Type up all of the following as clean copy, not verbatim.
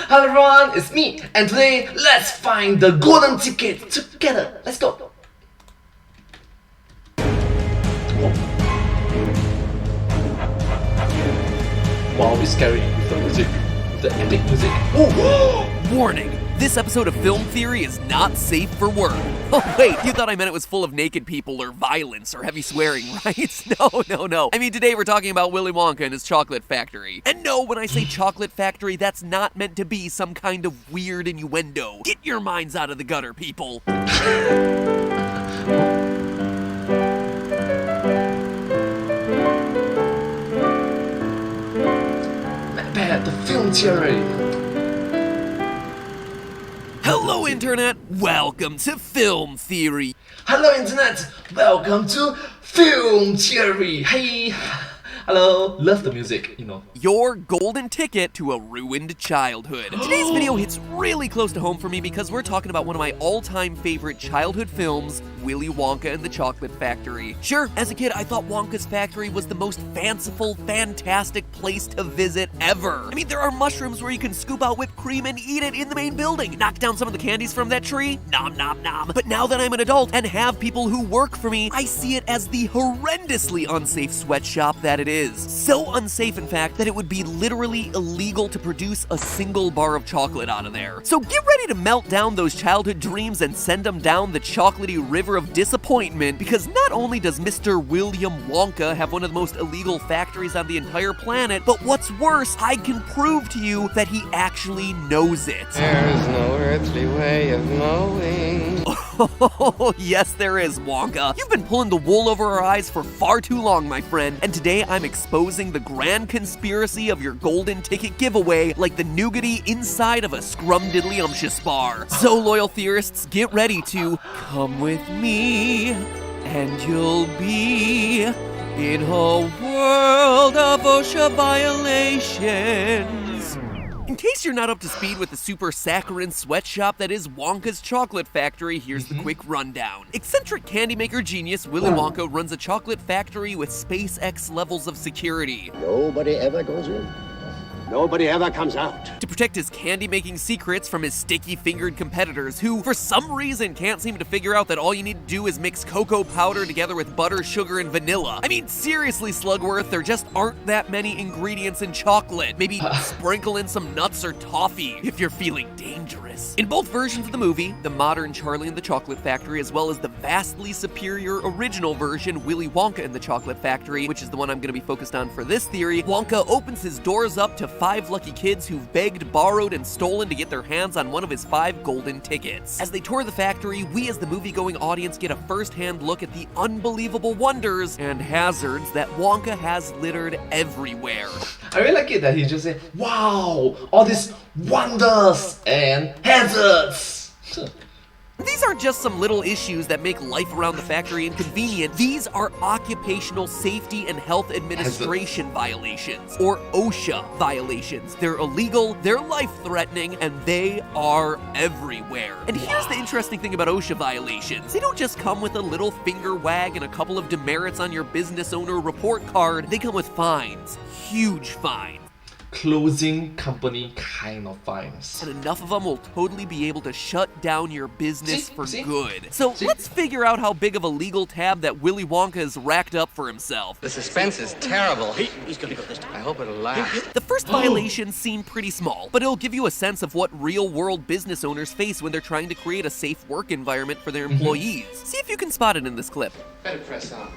Hello everyone, it's me, and today let's find the golden ticket together. Let's go. Wow, it's scary with the music, with the epic music. Oh! Warning! This episode of Film Theory is not safe for work. Oh wait, you thought I meant it was full of naked people or violence or heavy swearing, right? No. I mean, today we're talking about Willy Wonka and his chocolate factory. And no, when I say chocolate factory, that's not meant to be some kind of weird innuendo. Get your minds out of the gutter, people. The film theory. Hello, Internet! Welcome to Film Theory. Hello, Internet! Welcome to Film Theory. Hey! Hello! Love the music, you know. Your golden ticket to a ruined childhood. Today's video hits really close to home for me because we're talking about one of my all-time favorite childhood films, Willy Wonka and the Chocolate Factory. Sure, as a kid, I thought Wonka's factory was the most fanciful, fantastic place to visit ever. I mean, there are mushrooms where you can scoop out whipped cream and eat it in the main building. Knock down some of the candies from that tree, nom nom nom. But now that I'm an adult and have people who work for me, I see it as the horrendously unsafe sweatshop that it is. So unsafe, in fact, that it would be literally illegal to produce a single bar of chocolate out of there. So get ready to melt down those childhood dreams and send them down the chocolatey river of disappointment, because not only does Mr. William Wonka have one of the most illegal factories on the entire planet, but what's worse, I can prove to you that he actually knows it. There's no earthly way of knowing. Oh, yes there is, Wonka. You've been pulling the wool over our eyes for far too long, my friend, and today I'm exposing the grand conspiracy of your golden ticket giveaway like the nougaty inside of a scrumdiddlyumptious bar. So, loyal theorists, get ready to come with me, and you'll be in a world of Osha Violations. In case you're not up to speed with the super saccharine sweatshop that is Wonka's Chocolate Factory, here's the quick rundown. Eccentric candy maker genius Willy Wonka runs a chocolate factory with SpaceX levels of security. Nobody ever goes in. Nobody ever comes out. To protect his candy-making secrets from his sticky-fingered competitors who, for some reason, can't seem to figure out that all you need to do is mix cocoa powder together with butter, sugar, and vanilla. I mean, seriously, Slugworth, there just aren't that many ingredients in chocolate. Maybe sprinkle in some nuts or toffee if you're feeling dangerous. In both versions of the movie, the modern Charlie and the Chocolate Factory, as well as the vastly superior original version, Willy Wonka and the Chocolate Factory, which is the one I'm going to be focused on for this theory, Wonka opens his doors up to 5 lucky kids who've begged, borrowed, and stolen to get their hands on one of his 5 golden tickets. As they tour the factory, we as the movie-going audience get a first-hand look at the unbelievable wonders and hazards that Wonka has littered everywhere. I really like it that he just said, wow, all these wonders and hazards. These aren't just some little issues that make life around the factory inconvenient. These are Occupational Safety and Health Administration violations, or OSHA violations. They're illegal, they're life-threatening, and they are everywhere. And here's the interesting thing about OSHA violations. They don't just come with a little finger wag and a couple of demerits on your business owner report card. They come with fines, huge fines. Closing company kind of fines. And enough of them will totally be able to shut down your business for See? good. So let's figure out how big of a legal tab that Willy Wonka has racked up for himself. The suspense is terrible. He's gonna go this time. I hope it'll last. The first violations seem pretty small, but it'll give you a sense of what real-world business owners face when they're trying to create a safe work environment for their employees. See if you can spot it in this clip. Better press on.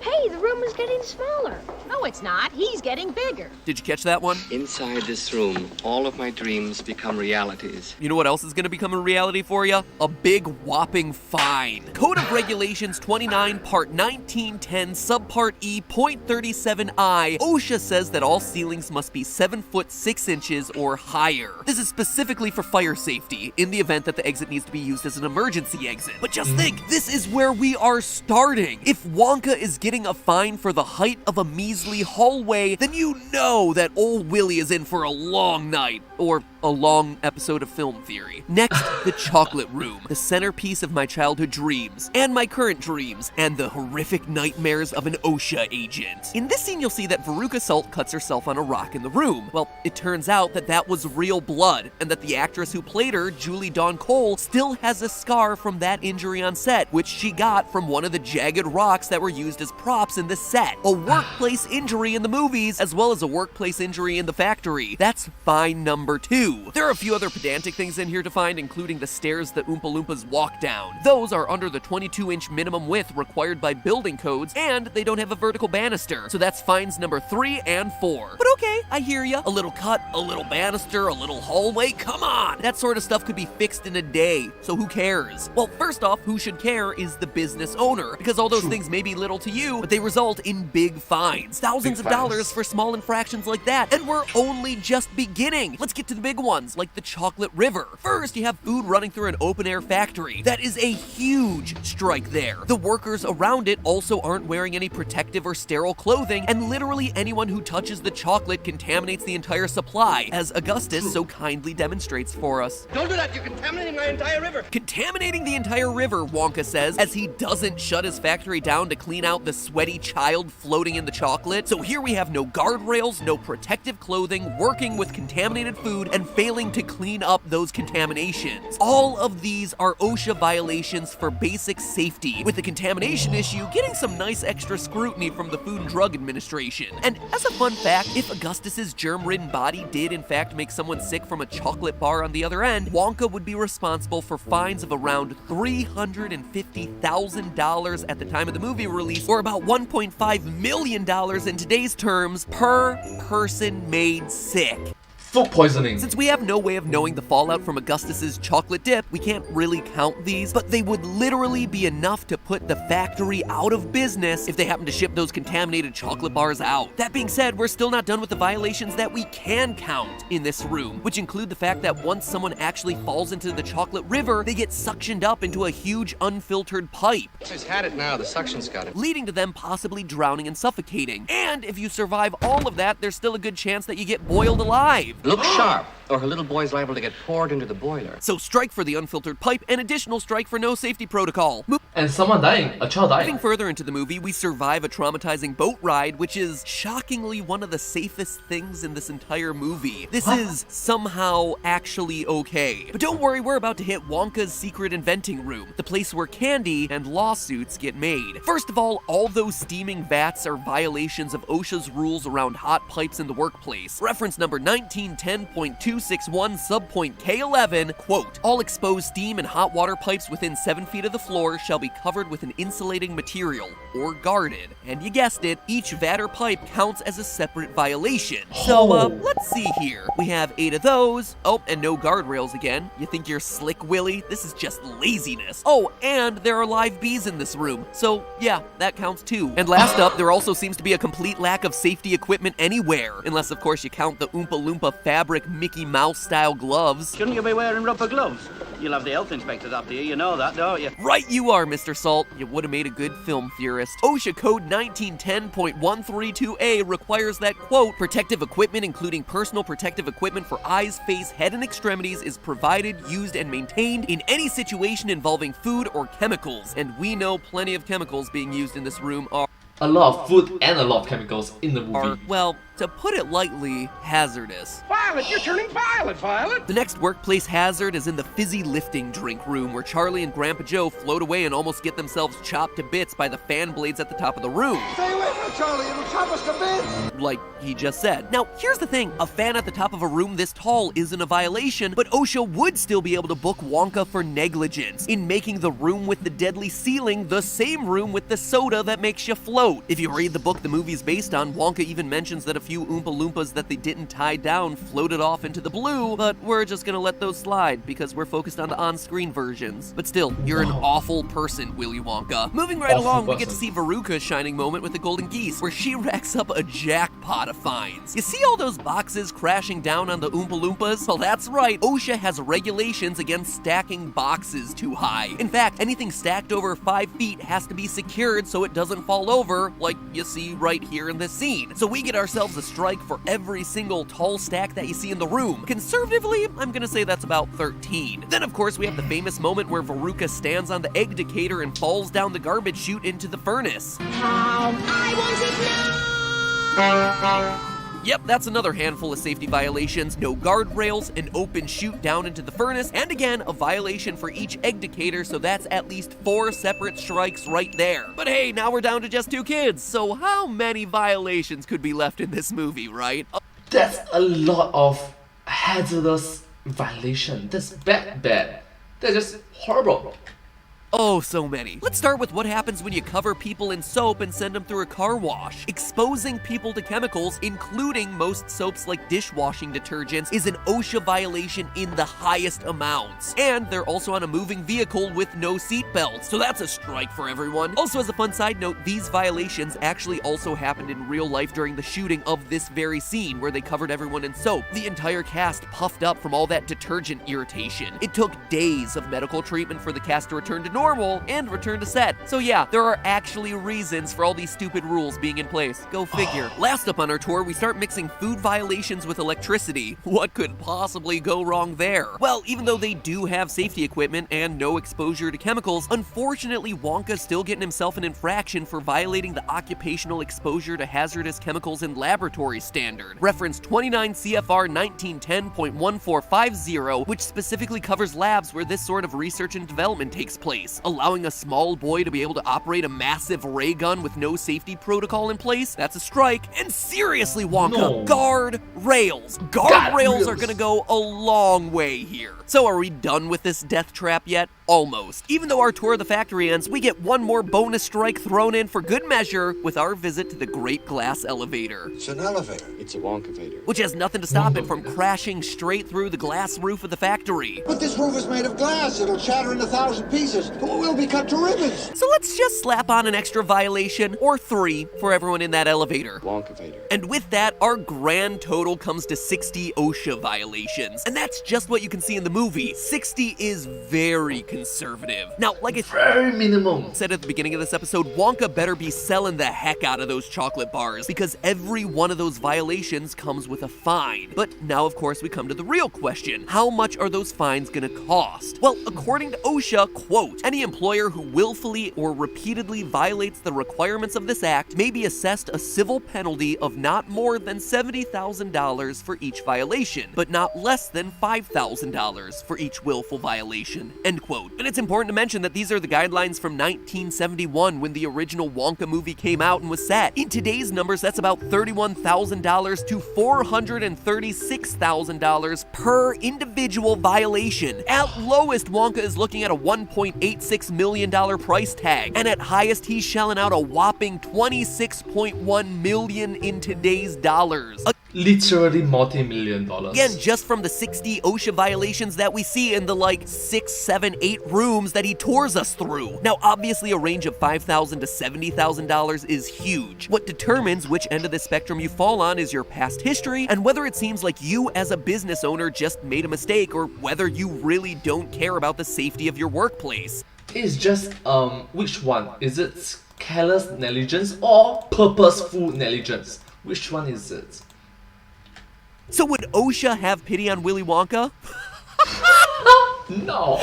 Hey, the room is getting smaller. No, it's not. He's getting bigger. Did you catch that one? Inside this room, all of my dreams become realities. You know what else is going to become a reality for you? A big whopping fine. Code of Regulations 29, Part 1910, Subpart E, Point 37I. OSHA says that all ceilings must be 7 foot 6 inches or higher. This is specifically for fire safety, in the event that the exit needs to be used as an emergency exit. But just think, this is where we are starting. If Wonka is getting getting a fine for the height of a measly hallway, then you know that old Willy is in for a long night, or a long episode of Film Theory. Next, the chocolate room, the centerpiece of my childhood dreams, and my current dreams, and the horrific nightmares of an OSHA agent. In this scene, you'll see that Veruca Salt cuts herself on a rock in the room. Well, it turns out that that was real blood, and that the actress who played her, Julie Dawn Cole, still has a scar from that injury on set, which she got from one of the jagged rocks that were used as props in the set. A workplace injury in the movies, as well as a workplace injury in the factory. That's fine number 2. There are a few other pedantic things in here to find, including the stairs that Oompa Loompas walk down. Those are under the 22-inch minimum width required by building codes, and they don't have a vertical banister, so that's fines number 3 and 4. But okay, I hear ya. A little cut, a little banister, a little hallway, come on! That sort of stuff could be fixed in a day, so who cares? Well, first off, who should care is the business owner, because all those things may be little to you, but they result in big fines. Thousands of dollars for small infractions like that, and we're only just beginning. Let's get to the big ones, like the chocolate river. First, you have food running through an open-air factory. That is a huge strike there. The workers around it also aren't wearing any protective or sterile clothing, and literally anyone who touches the chocolate contaminates the entire supply, as Augustus so kindly demonstrates for us. Don't do that, you're contaminating my entire river. Contaminating the entire river, Wonka says, as he doesn't shut his factory down to clean out the sweaty child floating in the chocolate. So here we have no guardrails, no protective clothing, working with contaminated food, and failing to clean up those contaminations. All of these are OSHA violations for basic safety, with the contamination issue getting some nice extra scrutiny from the Food and Drug Administration. And as a fun fact, if Augustus's germ-ridden body did in fact make someone sick from a chocolate bar on the other end, Wonka would be responsible for fines of around $350,000 at the time of the movie release, or about $1.5 million in today's terms, per person made sick. Food poisoning. Since we have no way of knowing the fallout from Augustus's chocolate dip, we can't really count these, but they would literally be enough to put the factory out of business if they happen to ship those contaminated chocolate bars out. That being said, we're still not done with the violations that we can count in this room, which include the fact that once someone actually falls into the chocolate river, they get suctioned up into a huge unfiltered pipe. He's had it now, the suction's got it. Leading to them possibly drowning and suffocating. And if you survive all of that, there's still a good chance that you get boiled alive. Look sharp, or her little boy's liable to get poured into the boiler. So strike for the unfiltered pipe, and additional strike for no safety protocol. And someone dying, a child dying. Moving further into the movie, we survive a traumatizing boat ride, which is shockingly one of the safest things in this entire movie. This is somehow actually okay. But don't worry, we're about to hit Wonka's secret inventing room, the place where candy and lawsuits get made. First of all those steaming vats are violations of OSHA's rules around hot pipes in the workplace. Reference number 1910.261 subpoint K11, quote, all exposed steam and hot water pipes within 7 feet of the floor shall be covered with an insulating material, or guarded. And you guessed it, each vat or pipe counts as a separate violation. So, let's see here. We have 8 of those. Oh, and no guardrails again. You think you're slick, Willy? This is just laziness. Oh, and there are live bees in this room. So, yeah, that counts too. And last up, there also seems to be a complete lack of safety equipment anywhere. Unless, of course, you count the Oompa Loompa fabric Mickey Mouse style gloves. Shouldn't you be wearing rubber gloves? You'll have the health inspectors after you, you know that, don't you? Right you are, Mr. Salt. You would have made a good film theorist. OSHA Code 1910.132A requires that, quote, protective equipment including personal protective equipment for eyes, face, head, and extremities is provided, used, and maintained in any situation involving food or chemicals. And we know plenty of chemicals being used in this room are, A lot of food and a lot of chemicals in the movie. well, to put it lightly, hazardous. Violet, you're turning violet, Violet! The next workplace hazard is in the fizzy lifting drink room, where Charlie and Grandpa Joe float away and almost get themselves chopped to bits by the fan blades at the top of the room. Stay away from it, Charlie, it'll chop us to bits! Like he just said. Now, here's the thing. A fan at the top of a room this tall isn't a violation, but OSHA would still be able to book Wonka for negligence in making the room with the deadly ceiling the same room with the soda that makes you float. If you read the book the movie's based on, Wonka even mentions that a few Oompa Loompas that they didn't tie down floated off into the blue, but we're just gonna let those slide because we're focused on the on-screen versions. But still, you're an awful person, Willy Wonka. Moving right along, we get to see Veruca's shining moment with the golden geese, where she racks up a jackpot of fines. You see all those boxes crashing down on the Oompa Loompas? Well, that's right, OSHA has regulations against stacking boxes too high. In fact, anything stacked over 5 feet has to be secured so it doesn't fall over, like you see right here in this scene. So we get ourselves a strike for every single tall stack that you see in the room. Conservatively, I'm gonna say that's about 13. Then of course we have the famous moment where Veruca stands on the egg decatur and falls down the garbage chute into the furnace. I want it now! Yep, that's another handful of safety violations. No guardrails, an open chute down into the furnace, and again, a violation for each egg decatur, so that's at least 4 separate strikes right there. But hey, now we're down to just 2 kids, so how many violations could be left in this movie, right? That's a lot of hazardous violation. That's bad. That's just horrible. Oh, so many. Let's start with what happens when you cover people in soap and send them through a car wash. Exposing people to chemicals, including most soaps like dishwashing detergents, is an OSHA violation in the highest amounts. And they're also on a moving vehicle with no seatbelts, so that's a strike for everyone. Also, as a fun side note, these violations actually also happened in real life during the shooting of this very scene where they covered everyone in soap. The entire cast puffed up from all that detergent irritation. It took days of medical treatment for the cast to return to normal and return to set. So yeah, there are actually reasons for all these stupid rules being in place. Go figure. Last up on our tour, we start mixing food violations with electricity. What could possibly go wrong there? Well, even though they do have safety equipment and no exposure to chemicals, unfortunately Wonka's still getting himself an infraction for violating the Occupational Exposure to Hazardous Chemicals in Laboratory standard. Reference 29 CFR 1910.1450, which specifically covers labs where this sort of research and development takes place. Allowing a small boy to be able to operate a massive ray gun with no safety protocol in place, that's a strike. And seriously, Wonka, guard rails. Guard rails are gonna go a long way here. So are we done with this death trap yet? Almost. Even though our tour of the factory ends, we get one more bonus strike thrown in for good measure with our visit to the Great Glass Elevator. It's an elevator. It's a Wonkavator. Which has nothing to stop it from crashing straight through the glass roof of the factory. But this roof is made of glass. It'll shatter in 1,000 pieces. We'll be cut to ribbons. So let's just slap on an extra violation, or 3, for everyone in that elevator. Wonkavator. And with that, our grand total comes to 60 OSHA violations. And that's just what you can see in the movie. 60 is very conservative. Now, like I Very minimum. said at the beginning of this episode, Wonka better be selling the heck out of those chocolate bars, because every one of those violations comes with a fine. But now, of course, we come to the real question. How much are those fines gonna cost? Well, according to OSHA, quote, any employer who willfully or repeatedly violates the requirements of this act may be assessed a civil penalty of not more than $70,000 for each violation, but not less than $5,000 for each willful violation, end quote. And it's important to mention that these are the guidelines from 1971 when the original Wonka movie came out and was set. In today's numbers, that's about $31,000 to $436,000 per individual violation. At lowest, Wonka is looking at a $1.86 million price tag, and at highest, he's shelling out a whopping $26.1 million in today's dollars. Literally multi-million dollars. Again, just from the 60 OSHA violations that we see in the 6, 7, 8 rooms that he tours us through. Now, obviously a range of $5,000 to $70,000 is huge. What determines which end of the spectrum you fall on is your past history and whether it seems like you as a business owner just made a mistake or whether you really don't care about the safety of your workplace. It's just, which one? Is it careless negligence or purposeful negligence? Which one is it? So would OSHA have pity on Willy Wonka? No.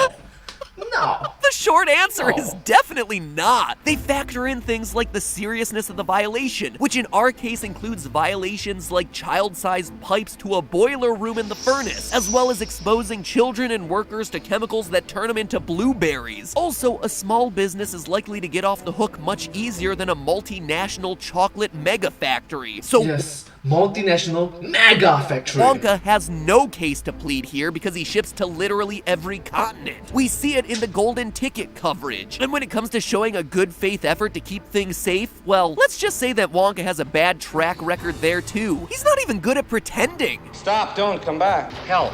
The short answer is definitely not. They factor in things like the seriousness of the violation, which in our case includes violations like child-sized pipes to a boiler room in the furnace, as well as exposing children and workers to chemicals that turn them into blueberries. Also, a small business is likely to get off the hook much easier than a multinational chocolate mega factory. So Yes, multinational mega factory. Wonka has no case to plead here because he ships to literally every continent. We see it in the golden ticket coverage. And when it comes to showing a good faith effort to keep things safe, well, let's just say that Wonka has a bad track record there too. He's not even good at pretending. Stop, don't come back. Help.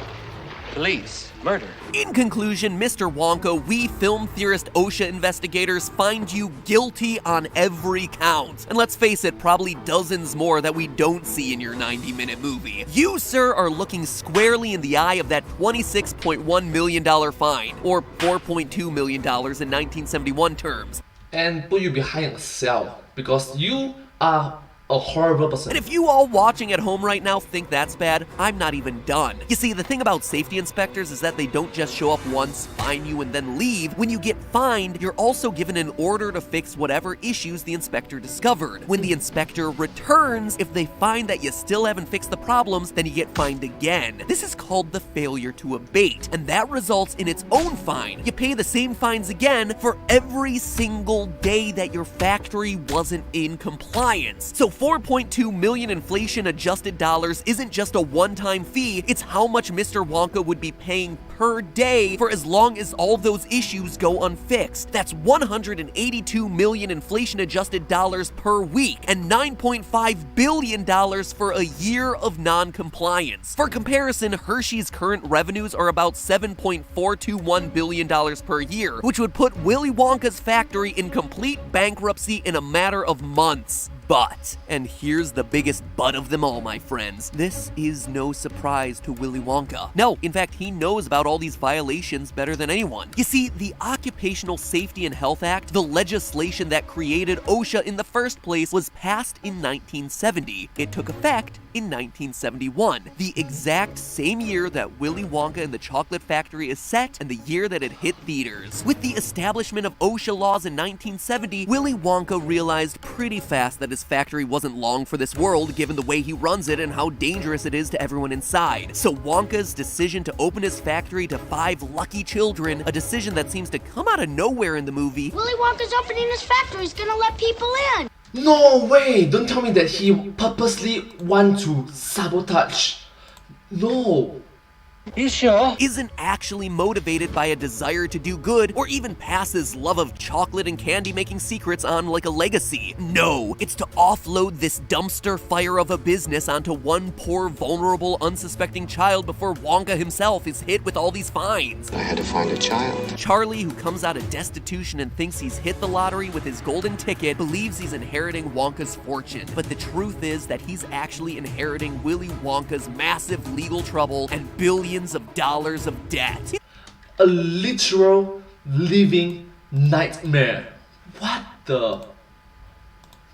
Police. Murder. In conclusion, Mr. Wonka, we film theorist OSHA investigators find you guilty on every count. And let's face it, probably dozens more that we don't see in your 90-minute movie. You, sir, are looking squarely in the eye of that $26.1 million fine, or $4.2 million in 1971 terms. And put you behind a cell because you are a horrible person. And if you all watching at home right now think that's bad, I'm not even done. You see, the thing about safety inspectors is that they don't just show up once, fine you, and then leave. When you get fined, you're also given an order to fix whatever issues the inspector discovered. When the inspector returns, if they find that you still haven't fixed the problems, then you get fined again. This is called the failure to abate, and that results in its own fine. You pay the same fines again for every single day that your factory wasn't in compliance. So 4.2 million inflation-adjusted dollars isn't just a one-time fee, it's how much Mr. Wonka would be paying per day for as long as all those issues go unfixed. That's 182 million inflation-adjusted dollars per week, and $9.5 billion for a year of non-compliance. For comparison, Hershey's current revenues are about $7.421 billion per year, which would put Willy Wonka's factory in complete bankruptcy in a matter of months. But, and here's the biggest but of them all, my friends, this is no surprise to Willy Wonka. No, in fact, he knows about all these violations better than anyone. You see, the Occupational Safety and Health Act, the legislation that created OSHA in the first place, was passed in 1970. It took effect in 1971, the exact same year that Willy Wonka and the Chocolate Factory is set and the year that it hit theaters. With the establishment of OSHA laws in 1970, Willy Wonka realized pretty fast that his factory wasn't long for this world given the way he runs it and how dangerous it is to everyone inside. So Wonka's decision to open his factory to 5 lucky children, a decision that seems to come out of nowhere in the movie. Willy Wonka's opening his factory. He's gonna let people in. No way! Don't tell me that he purposely want to sabotage. No. You sure? Isn't actually motivated by a desire to do good or even pass his love of chocolate and candy making secrets on like a legacy. No, it's to offload this dumpster fire of a business onto one poor, vulnerable, unsuspecting child before Wonka himself is hit with all these fines. I had to find a child. Charlie, who comes out of destitution and thinks he's hit the lottery with his golden ticket, believes he's inheriting Wonka's fortune. But the truth is that he's actually inheriting Willy Wonka's massive legal trouble and billions of dollars of debt. A literal living nightmare. What the?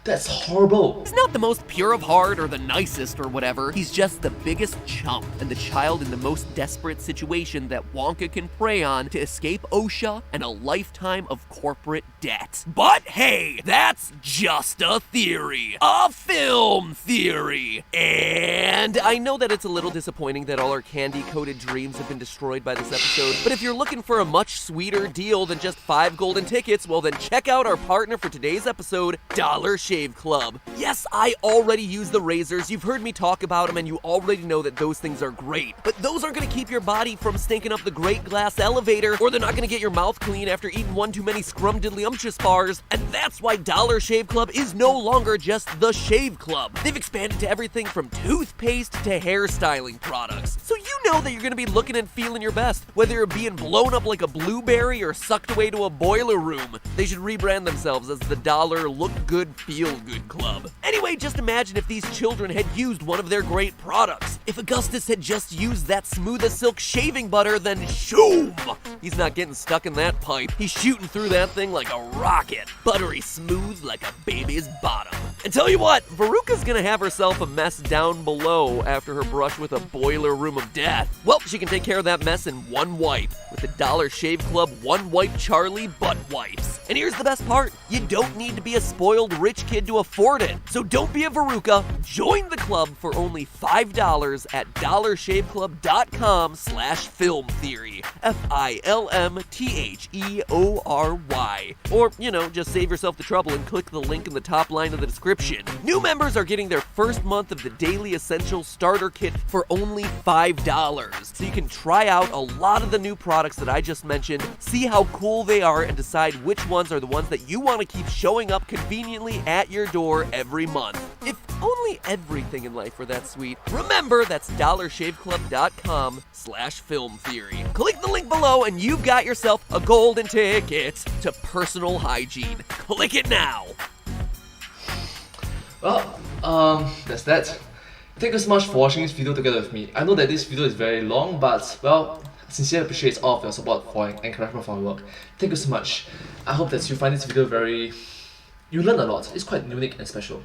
That's horrible. He's not the most pure of heart or the nicest or whatever. He's just the biggest chump and the child in the most desperate situation that Wonka can prey on to escape OSHA and a lifetime of corporate debt. But hey, that's just a theory. A film theory. And I know that it's a little disappointing that all our candy-coated dreams have been destroyed by this episode, but if you're looking for a much sweeter deal than just 5 golden tickets, well then check out our partner for today's episode, Dollar Shave Club. Yes, I already use the razors. You've heard me talk about them and you already know that those things are great. But those aren't gonna keep your body from stinking up the great glass elevator, or they're not gonna get your mouth clean after eating one too many scrumdiddlyumptious bars. And that's why Dollar Shave Club is no longer just the Shave Club. They've expanded to everything from toothpaste to hairstyling products. So you know that you're gonna be looking and feeling your best, whether you're being blown up like a blueberry or sucked away to a boiler room. They should rebrand themselves as the Dollar Look Good Feel Good Club. Anyway, just imagine if these children had used one of their great products. If Augustus had just used that smooth as silk shaving butter, then shoom! He's not getting stuck in that pipe. He's shooting through that thing like a rocket. Buttery smooth like a baby's bottom. And tell you what, Veruca's gonna have herself a mess down below after her brush with a boiler room of death. Well, she can take care of that mess in one wipe with the Dollar Shave Club One Wipe Charlie Butt Wipes. And here's the best part, you don't need to be a spoiled rich kid to afford it. So don't be a Veruca, join the club for only $5 at dollarshaveclub.com/filmtheory. FILMTHEORY. Or, just save yourself the trouble and click the link in the top line of the description. New members are getting their first month of the Daily Essentials Starter Kit for only $5. So you can try out a lot of the new products that I just mentioned, see how cool they are, and decide which ones are the ones that you want to keep showing up conveniently at your door every month. If only everything in life were that sweet. Remember, that's dollarshaveclub.com/film theory. Click the link below and you've got yourself a golden ticket to personal hygiene. Click it now. Well, that's that. Thank you so much for watching this video together with me. I know that this video is very long, but, well, I sincerely appreciate all of your support for and encouragement for our work. Thank you so much. I hope that you find this video you learn a lot. It's quite unique and special.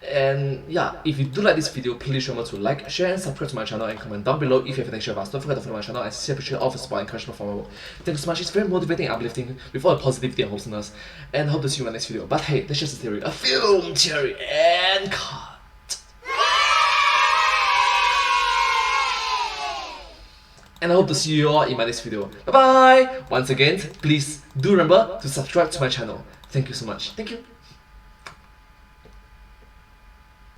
And yeah, if you do like this video, please remember to like, share and subscribe to my channel and comment down below if you have anything to share with us. Don't forget to follow my channel and sincerely appreciate all of the support and encouragement for my work. Thank you so much. It's very motivating and uplifting with all the positivity and wholesomeness. And I hope to see you in my next video. But hey, that's just a theory. A film theory and cut. And I hope to see you all in my next video. Bye bye! Once again, please do remember to subscribe to my channel. Thank you so much. Thank you.